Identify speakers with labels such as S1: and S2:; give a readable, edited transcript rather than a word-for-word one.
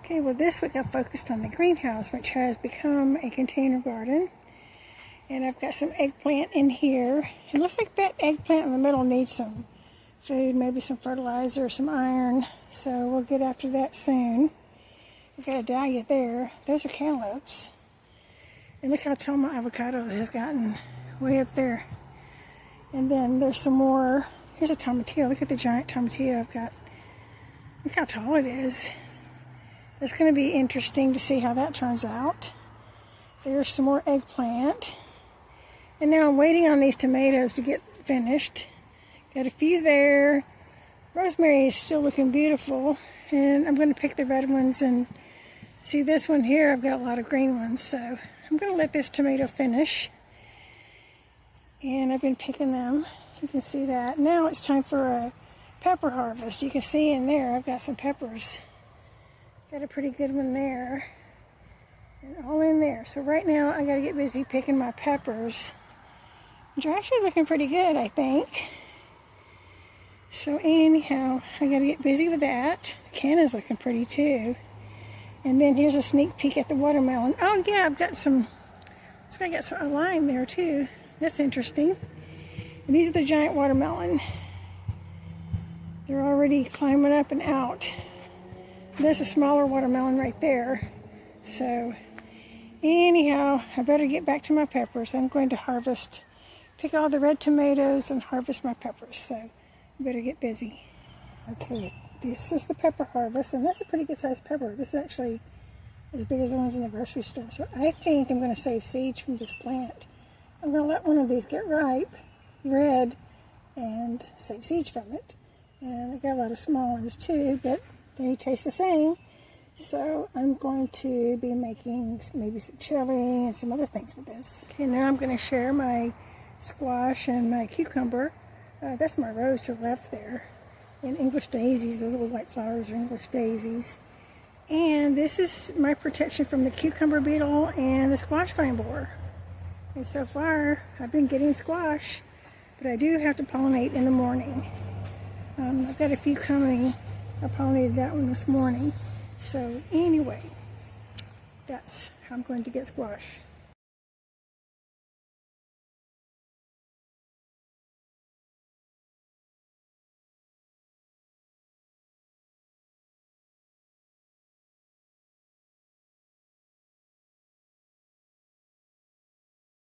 S1: Okay, well this week I focused on the greenhouse, which has become a container garden. And I've got some eggplant in here. It looks like that eggplant in the middle needs some food, maybe some fertilizer, some iron. So we'll get after that soon. We've got a dahlia there. Those are cantaloupes. And look how tall my avocado has gotten, way up there. And then there's some more. Here's a tomatillo. Look at the giant tomatillo I've got. Look how tall it is. It's going to be interesting to see how that turns out. There's some more eggplant. And now I'm waiting on these tomatoes to get finished. Got a few there. Rosemary is still looking beautiful. And I'm going to pick the red ones. And see this one here, I've got a lot of green ones. So I'm going to let this tomato finish. And I've been picking them. You can see that. Now it's time for a pepper harvest. You can see in there I've got some peppers. Got a pretty good one there. And all in there. So right now I got to get busy picking my peppers, which are actually looking pretty good, I think. So anyhow, I got to get busy with that. The cannon's looking pretty too. And then here's a sneak peek at the watermelon. Oh yeah, I've got some, looks like I got a lime there too. That's interesting. And these are the giant watermelon. They're already climbing up and out. There's a smaller watermelon right there. So anyhow, I better get back to my peppers. I'm going to harvest, pick all the red tomatoes and harvest my peppers. So I better get busy. Okay, this is the pepper harvest, and that's a pretty good sized pepper. This is actually as big as the ones in the grocery store. So I think I'm going to save seeds from this plant. I'm going to let one of these get ripe, red, and save seeds from it. And I got a lot of small ones too, but they taste the same. So I'm going to be making maybe some chili and some other things with this. Okay, now I'm going to share my squash and my cucumber. That's my rose to the left there. And English daisies, those little white flowers are English daisies. And this is my protection from the cucumber beetle and the squash vine borer. And so far, I've been getting squash, but I do have to pollinate in the morning. I've got a few coming. I pollinated that one this morning. So anyway, that's how I'm going to get squash.